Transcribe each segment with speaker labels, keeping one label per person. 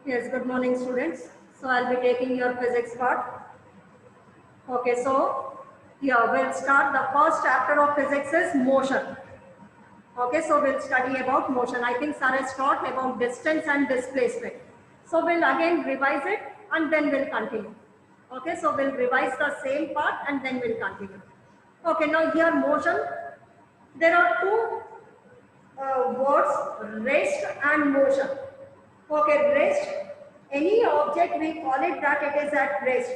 Speaker 1: Yes, good morning students. So I'll be taking your physics part. Okay, so yeah, we'll start. The first chapter of physics is motion. Okay, so we'll study about motion. I think Sir has taught about distance and displacement. So we'll again revise it and then we'll continue. Okay, so we'll revise the same part and then we'll continue. Okay, now here motion. There are two words, rest and motion. Okay, rest, any object we call it that it is at rest.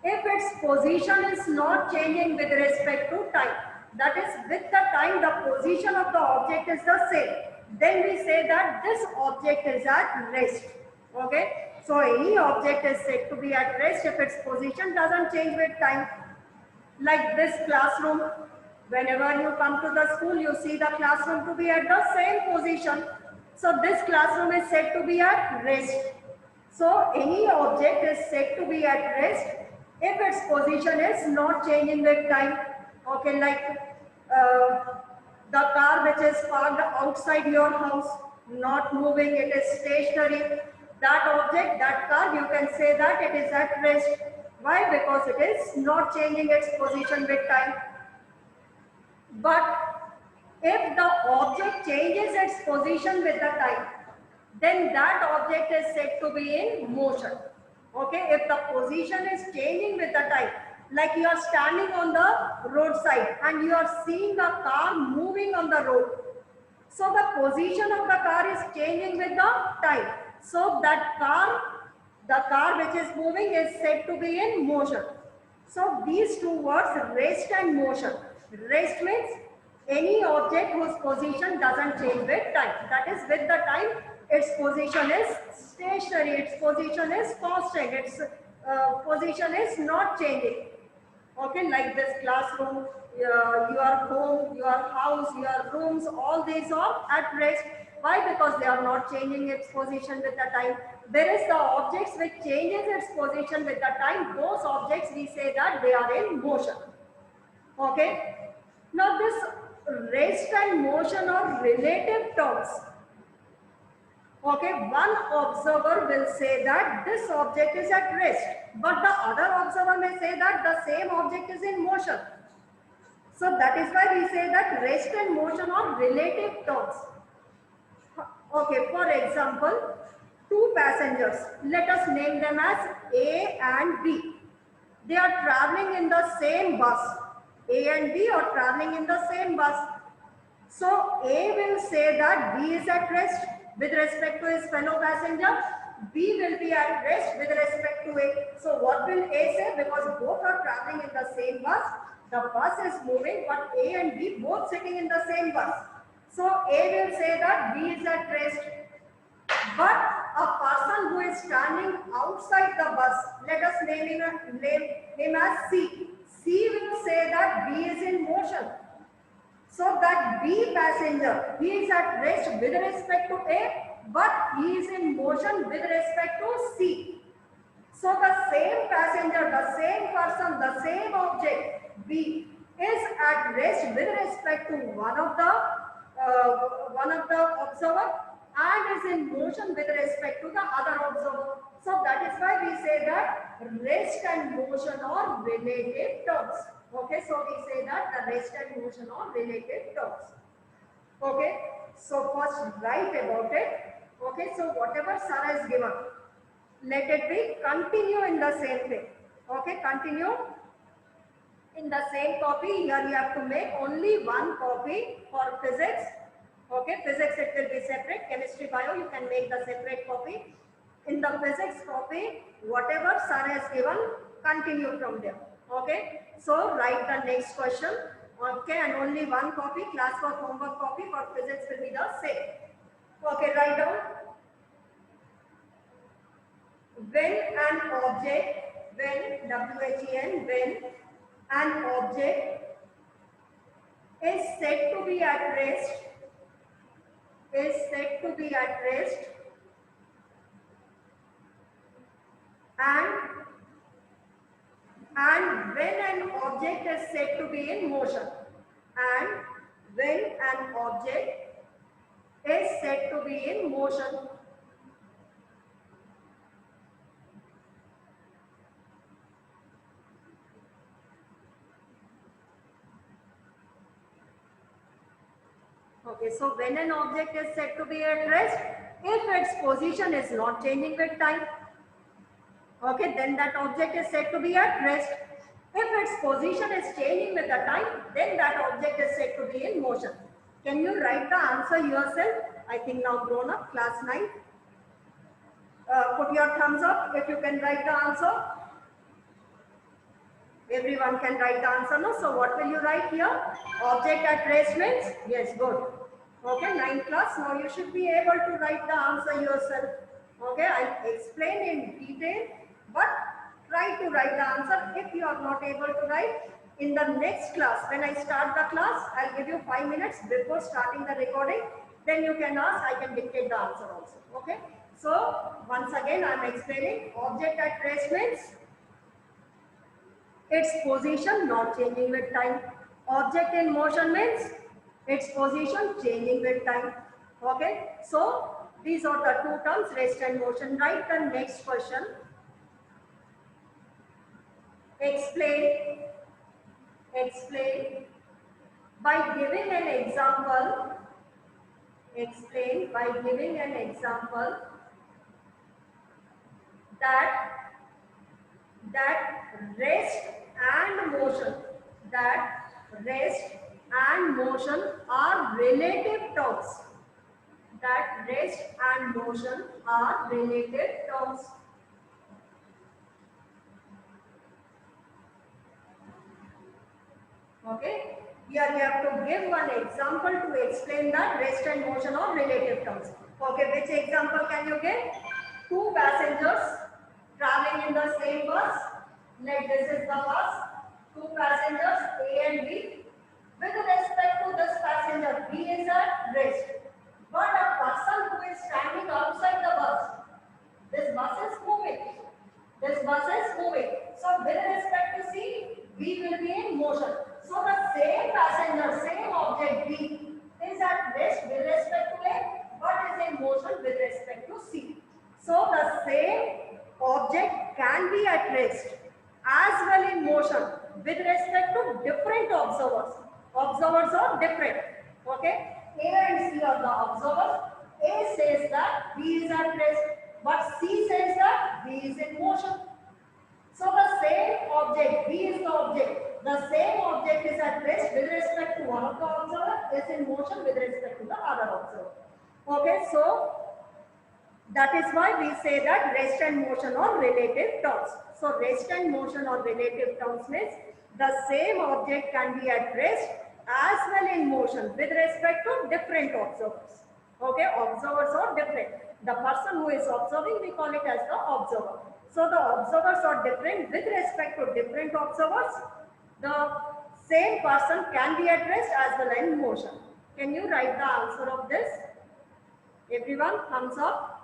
Speaker 1: If its position is not changing with respect to time, that is with the time the position of the object is the same, then we say that this object is at rest. Okay, so any object is said to be at rest if its position doesn't change with time. Like this classroom, whenever you come to the school, you see the classroom to be at the same position. So this classroom is said to be at rest. So any object is said to be at rest if its position is not changing with time. Okay, like the car which is parked outside your house, not moving, it is stationary. That object, that car, you can say that it is at rest. Why? Because it is not changing its position with time. But if the object changes its position with the time, then that object is said to be in motion. Okay, if the position is changing with the time, like you are standing on the roadside and you are seeing a car moving on the road. So the position of the car is changing with the time. So that car, the car which is moving is said to be in motion. So these two words, rest and motion. Rest means any object whose position doesn't change with time. That is, with the time, its position is stationary, its position is constant, its position is not changing. Okay, like this classroom, your home, your house, your rooms, all these are at rest. Why? Because they are not changing its position with the time. Whereas the objects which changes its position with the time, those objects we say that they are in motion. Okay. Now this rest and motion are relative terms. Okay, one observer will say that this object is at rest, but the other observer may say that the same object is in motion. So that is why we say that rest and motion are relative terms. Okay, for example, two passengers, let us name them as A and B. They are traveling in the same bus. A and B are traveling in the same bus. So A will say that B is at rest with respect to his fellow passenger. B will be at rest with respect to A. So what will A say? Because both are traveling in the same bus, the bus is moving, but A and B both sitting in the same bus. So A will say that B is at rest. But a person who is standing outside the bus, let us name him as C. C will say that B is in motion. So that B passenger, he is at rest with respect to A, but he is in motion with respect to C. So the same passenger, the same person, the same object B is at rest with respect to one of the observer and is in motion with respect to the other observer. So that is why we say that rest and motion are relative terms. Okay, so we say that the rest and motion are relative terms. Okay, so first write about it. Okay, so whatever Sir has given, let it be continue in the same thing. Okay, continue in the same copy. Here you have to make only one copy for physics. Okay, physics it will be separate. Chemistry, bio you can make the separate copy. In the physics copy, whatever Sir has given, continue from there. Okay, so write the next question. Okay, and only one copy, class work, homework copy for physics will be the same. Okay, write down. When an object, when W-H-E-N, when an object is said to be at rest, is said to be at rest, and when an object is said to be in motion, and when an object is said to be in motion. Okay, so when an object is said to be at rest, if its position is not changing with time, okay, then that object is said to be at rest. If its position is changing with the time, then that object is said to be in motion. Can you write the answer yourself? I think now grown up, class 9. Put your thumbs up if you can write the answer. Everyone can write the answer, no? So what will you write here? Object at rest means? Yes, good. Okay, 9th class, now you should be able to write the answer yourself. Okay, I'll explain in detail, but try to write the answer. If you are not able to write, in the next class, when I start the class, I'll give you 5 minutes before starting the recording. Then you can ask, I can dictate the answer also. Okay, so once again, I'm explaining object at rest means its position not changing with time. Object in motion means its position changing with time. Okay, so these are the two terms, rest and motion. Write the next question. Explain by giving an example. Explain by giving an example that rest and motion, are relative terms. That rest and motion are relative terms. Okay, here we have to give one example to explain that rest and motion are relative terms. Okay, which example can you give? Two passengers traveling in the same bus. Like this is the bus. Two passengers A and B. With respect to this passenger, B is at rest. But a person who is standing outside the bus, this bus is moving. This bus is moving. So with respect to C, B will be in motion. So the same passenger, same object B is at rest with respect to A, but is in motion with respect to C. So the same object can be at rest as well in motion with respect to different observers. Observers are different. Okay, A and C are the observers. A says that B is at rest, but C says that B is in motion. So the same object, B is the object. The same object is at rest with respect to one of the observer, is in motion with respect to the other observer. Okay, so that is why we say that rest and motion are relative terms. So rest and motion are relative terms means the same object can be at rest as well in motion with respect to different observers. Okay, observers are different. The person who is observing, we call it as the observer. So the observers are different with respect to different observers. The same person can be at rest as well in motion. Can you write the answer of this? Everyone, thumbs up.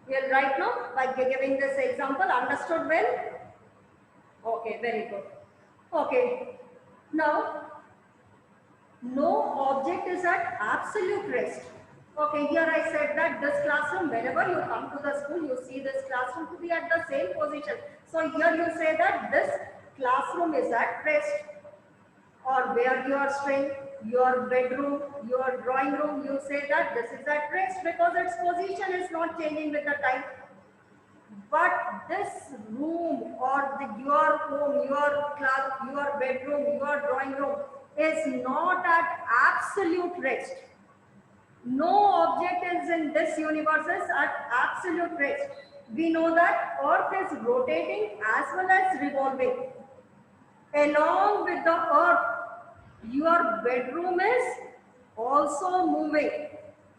Speaker 1: Well, right now, by giving this example, understood well? Okay, very good. Okay, now, no object is at absolute rest. Okay, here I said that this classroom, whenever you come to the school, you see this classroom to be at the same position. So here you say that this classroom is at rest, or where you are staying, your bedroom, your drawing room, you say that this is at rest because its position is not changing with the time. But this room or your home, your class, your bedroom, your drawing room is not at absolute rest. No object is in this universe is at absolute rest. We know that Earth is rotating as well as revolving. Along with the Earth, your bedroom is also moving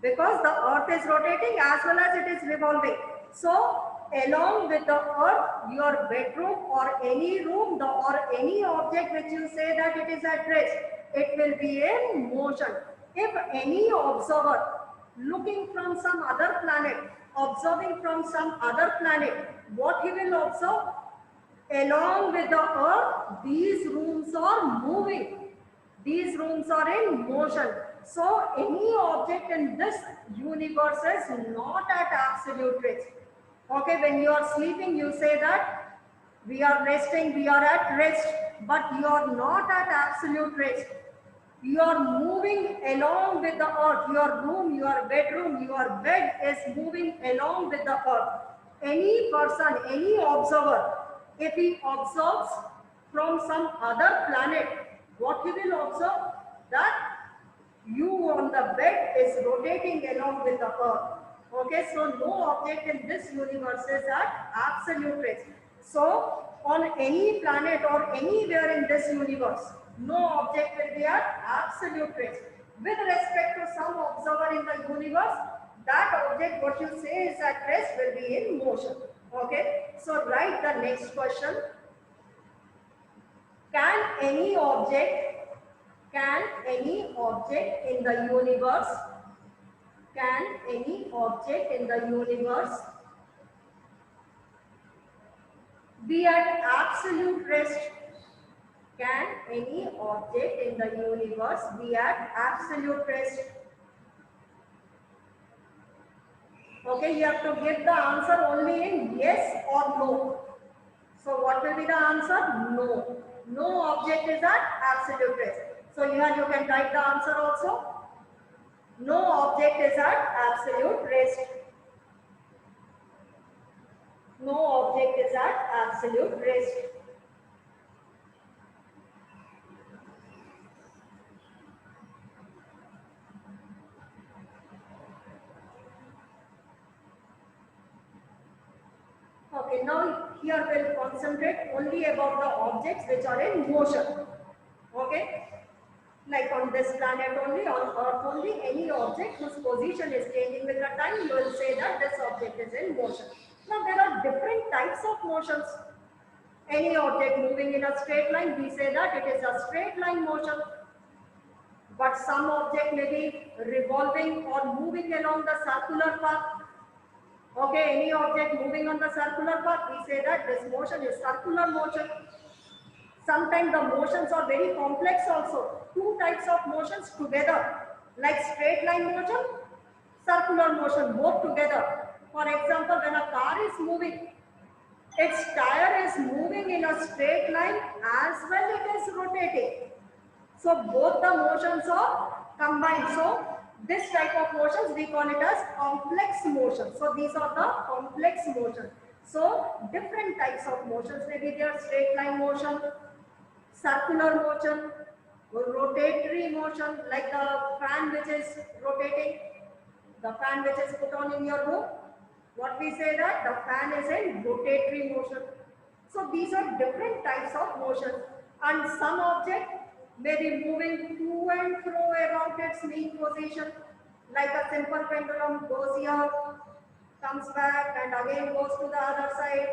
Speaker 1: because the Earth is rotating as well as it is revolving. So, along with the Earth, your bedroom or any room or any object which you say that it is at rest, it will be in motion. If any observer looking from some other planet, observing from some other planet, what he will observe? Along with the Earth, these rooms are moving. These rooms are in motion. So any object in this universe is not at absolute rest. Okay, when you are sleeping, you say that we are resting, we are at rest, but you are not at absolute rest. You are moving along with the earth. Your room, your bedroom, your bed is moving along with the earth. Any person, any observer, if he observes from some other planet, what he will observe? That you on the bed is rotating along with the earth. Okay, so no object in this universe is at absolute rest. So on any planet or anywhere in this universe, no object will be at absolute rest. With respect to some observer in the universe, that object what you say is at rest will be in motion. Okay, so write the next question. Can any object, can any object in the universe, can any object in the universe be at absolute rest? Can any object in the universe be at absolute rest? Okay, you have to give the answer only in yes or no. So what will be the answer? No. No object is at absolute rest. So here you can write the answer also. No object is at absolute rest. No object is at absolute rest. Okay, now here we'll concentrate only about the objects which are in motion. Okay, like on this planet only, on Earth only, any object whose position is changing with the time, you will say that this object is in motion. Now there are different types of motions. Any object moving in a straight line, we say that it is a straight line motion. But some object may be revolving or moving along the circular path. Okay, any object moving on the circular path, we say that this motion is circular motion. Sometimes the motions are very complex also. Two types of motions together, like straight line motion, circular motion, both together. For example, when a car is moving, its tire is moving in a straight line as well it is rotating. So both the motions are combined. So this type of motions we call it as complex motion. So these are the complex motions. So different types of motions may be there: straight line motion, circular motion, rotatory motion, like the fan which is rotating, the fan which is put on in your room. What we say that the fan is in rotatory motion. So these are different types of motion, and some object may be moving to and fro about its mean position, like a simple pendulum goes here, comes back and again goes to the other side,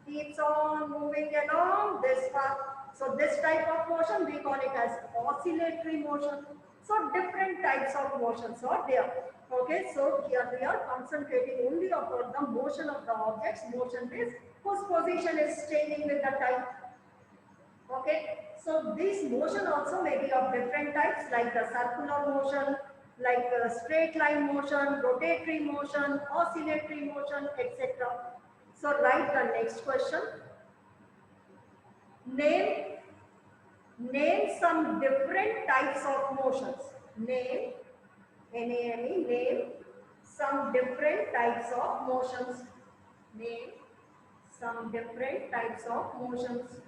Speaker 1: keeps on moving along this path. So this type of motion we call it as oscillatory motion. So different types of motions are there. Okay, so here we are concentrating only about the motion of the objects. Motion is whose position is changing with the time. Okay, so this motion also may be of different types, like the circular motion, like straight line motion, rotatory motion, oscillatory motion, etc. So write the next question. Name some different types of motions. Name, N-A-M-E, name some different types of motions. Name some different types of motions.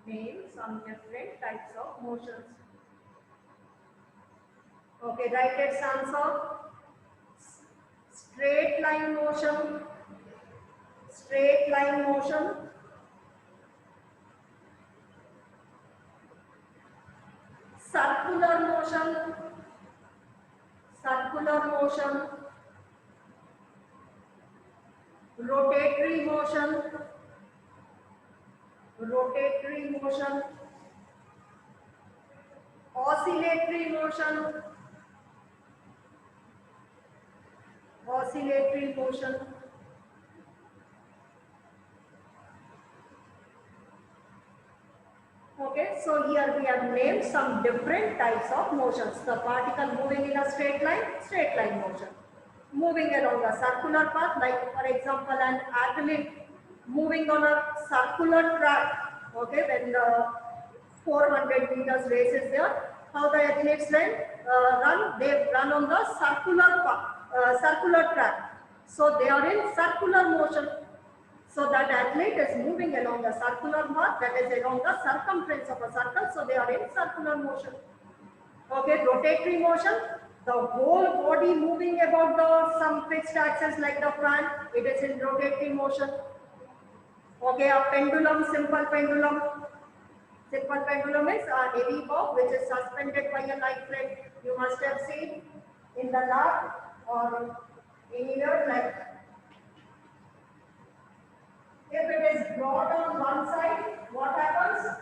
Speaker 1: Name some different types of motions. Okay, write its answer. Straight line motion, straight line motion, circular motion, circular motion, rotatory motion, rotatory motion, oscillatory motion, oscillatory motion. Okay, so here we have named some different types of motions. The particle moving in a straight line motion. Moving along a circular path, like for example an athlete moving on a circular track. Okay, when the 400 meters race is there. How the athletes run? They run on the circular track. So they are in circular motion. So that athlete is moving along the circular path, that is along the circumference of a circle. So they are in circular motion. Okay, rotatory motion, the whole body moving about the some fixed axis like the fan, it is in rotatory motion. Okay, a pendulum, simple pendulum. Simple pendulum is a heavy bob which is suspended by a light thread. You must have seen in the lab or anywhere, like if it is brought on one side, what happens?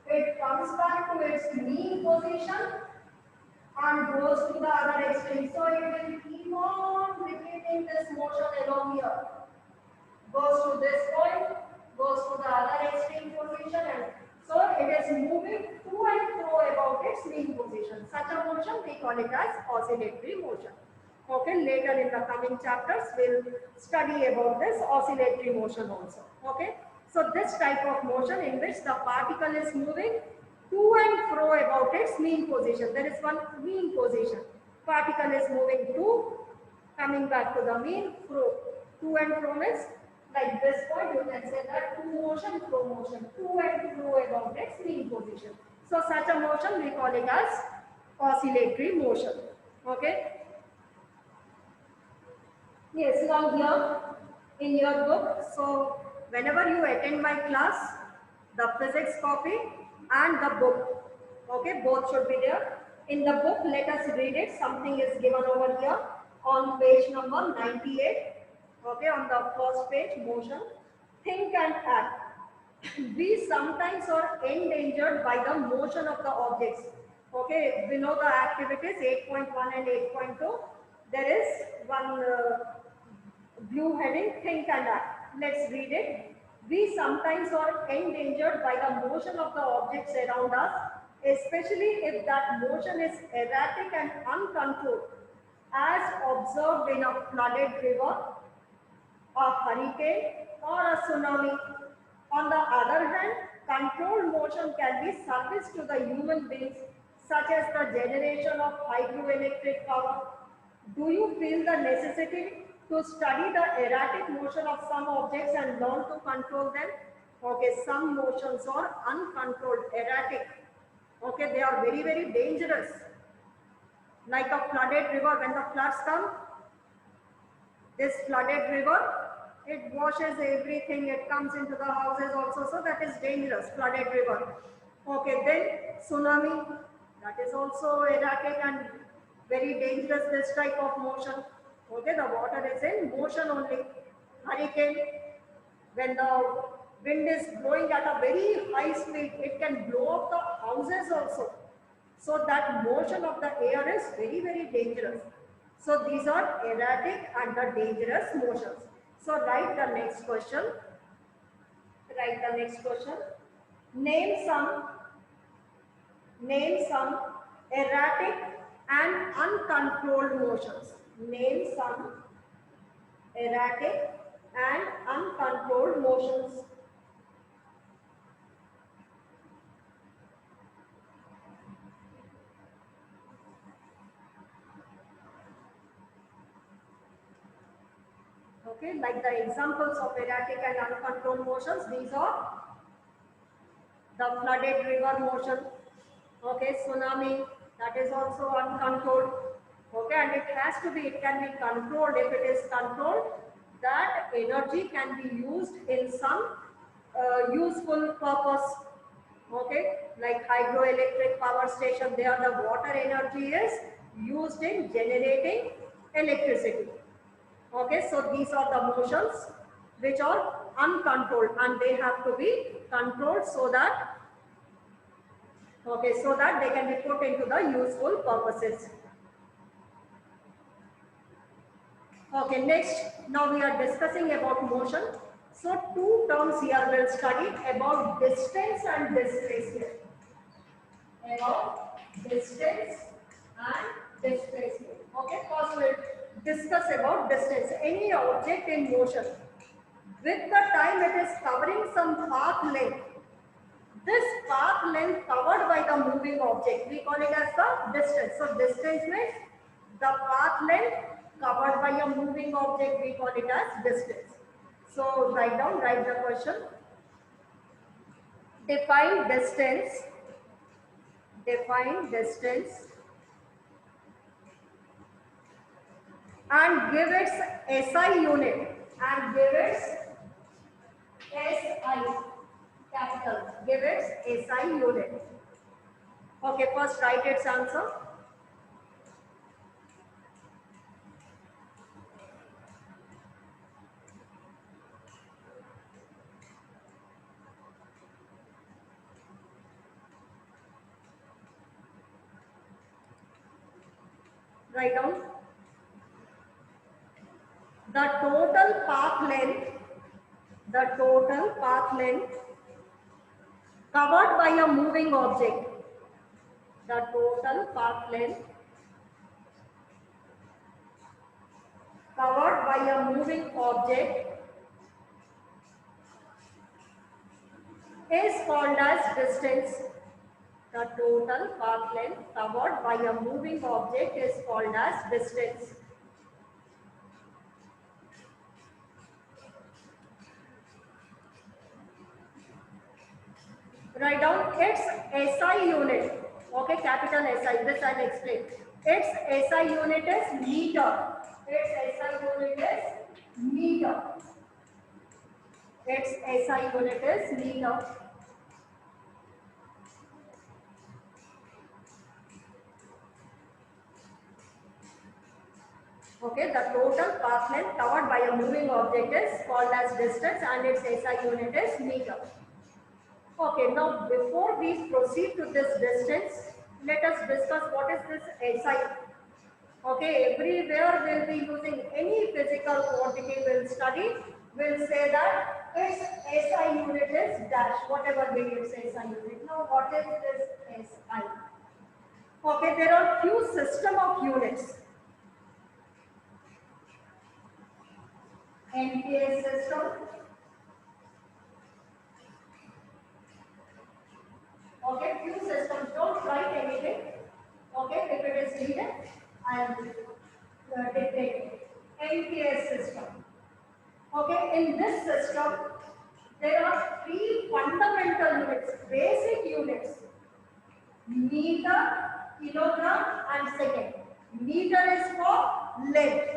Speaker 1: It comes back to its mean position and goes to the other extreme. So it will keep on repeating this motion along here. Goes to this point, goes to the other extreme position, and so it is moving to and fro about its mean position. Such a motion we call it as oscillatory motion. Okay, later in the coming chapters we'll study about this oscillatory motion also. Okay, so this type of motion in which the particle is moving to and fro about its mean position. There is one mean position. Particle is moving to, coming back to the mean, fro. To and fro is like this point. You can say that to motion, fro motion. To and fro about its mean position. So such a motion we call it as oscillatory motion. Okay. Yes, now here in your book, so whenever you attend my class, the physics copy and the book, okay, both should be there. In the book, let us read it. Something is given over here on page number 98, okay, on the first page, motion. Think and act. We sometimes are endangered by the motion of the objects. Okay, below the activities 8.1 and 8.2, there is one blue heading, think and act. Let's read it. We sometimes are endangered by the motion of the objects around us, especially if that motion is erratic and uncontrolled, as observed in a flooded river, a hurricane, or a tsunami. On the other hand, controlled motion can be service to the human beings, such as the generation of hydroelectric power. Do you feel the necessity to study the erratic motion of some objects and learn to control them? Okay, some motions are uncontrolled, erratic. Okay, they are very, very dangerous. Like a flooded river, when the floods come, this flooded river, it washes everything, it comes into the houses also, so that is dangerous, flooded river. Okay, then tsunami, that is also erratic and very dangerous, this type of motion. Okay, the water is in motion only. Hurricane, when the wind is blowing at a very high speed, it can blow up the houses also. So that motion of the air is very, very dangerous. So these are erratic and the dangerous motions. So write the next question. Write the next question. Name some erratic and uncontrolled motions. Name some erratic and uncontrolled motions. Okay, like the examples of erratic and uncontrolled motions, these are the flooded river motion. Okay, tsunami, that is also uncontrolled. Okay, and it has to be, it can be controlled. If it is controlled, that energy can be used in some useful purpose. Okay, like hydroelectric power station, there the water energy is used in generating electricity. Okay, so these are the motions which are uncontrolled and they have to be controlled so that, okay, so that they can be put into the useful purposes. Okay, next, now we are discussing about motion. So two terms here we'll study about distance and displacement. About distance and displacement. Okay, first we'll discuss about distance. Any object in motion, with the time it is covering some path length, this path length covered by the moving object, we call it as the distance. So distance means the path length covered by a moving object, we call it as distance. So write the question. Define distance and give its SI unit and give its SI capital, give its SI unit. Okay, first write its answer. Write down. The total path length covered by a moving object. The total path length covered by a moving object is called as distance. The total path length covered by a moving object is called as distance. Write down its SI unit. Okay, capital SI. This I'll explain. Its SI unit is meter. Its SI unit is meter. Its SI unit is meter. Okay, the total path length covered by a moving object is called as distance and its SI unit is meter. Okay, now before we proceed to this distance, let us discuss what is this SI. Okay, everywhere we'll be using any physical quantity we'll study, we'll say that its SI unit is dash, whatever be its SI unit. Now what is this SI? Okay, there are few system of units. NPS system. Okay, few systems, don't write anything. Okay, if it is needed, I am dictating. NPS system. Okay, in this system, there are three fundamental units, basic units: meter, kilogram, and second. Meter is for length,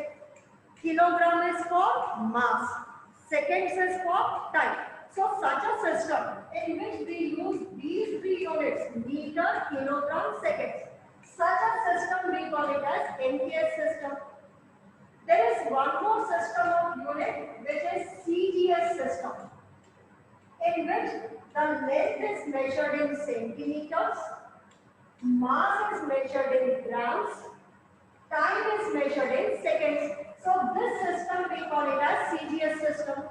Speaker 1: kilogram is for mass, seconds is for time. So such a system in which we use these three units, meter, kilogram, seconds, such a system we call it as NPS system. There is one more system of unit which is CGS system, in which the length is measured in centimeters, mass is measured in grams, time is measured in seconds. So this system we call it as CGS system.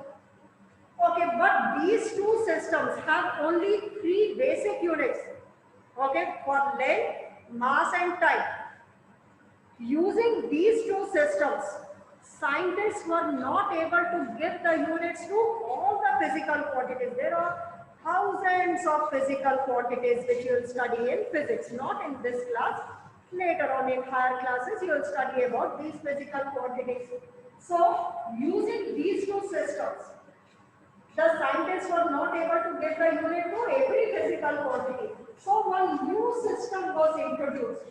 Speaker 1: Okay, but these two systems have only three basic units. Okay, for length, mass and time. Using these two systems, scientists were not able to give the units to all the physical quantities. There are thousands of physical quantities which you will study in physics, not in this class. Later on in higher classes, you will study about these physical quantities. So, using these two systems, the scientists were not able to give the unit to every physical quantity. So, one new system was introduced,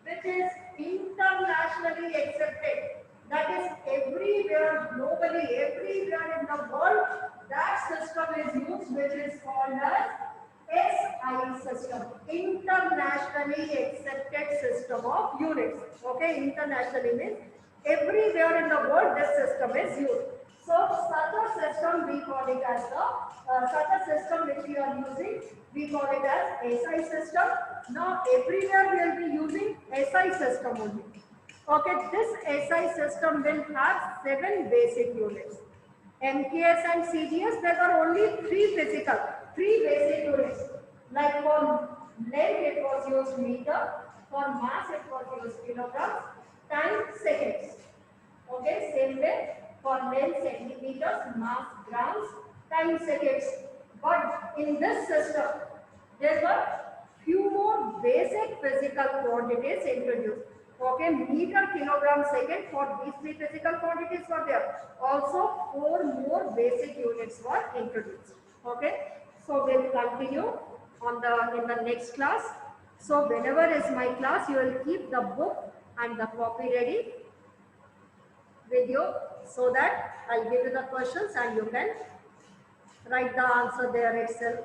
Speaker 1: which is internationally accepted. That is everywhere, globally, everywhere in the world, that system is used, which is called as SI system, internationally accepted system of units. Okay, internationally means everywhere in the world this system is used. So such a system we call it as such a system which we are using, we call it as SI system. Now everywhere we will be using SI system only. Okay, this SI system will have 7 basic units. MKS and CGS, there are only 3 basic units. Like for length it was used meter, for mass it was used kilograms, time seconds. Okay, same way for length centimeters, mass grams, time seconds. But in this system, there were few more basic physical quantities introduced. Okay, meter, kilogram, second, for these three physical quantities were there. Also, four more basic units were introduced. Okay, so we'll continue on in the next class. So whenever is my class, you will keep the book and the copy ready with you, so that I'll give you the questions and you can write the answer there itself.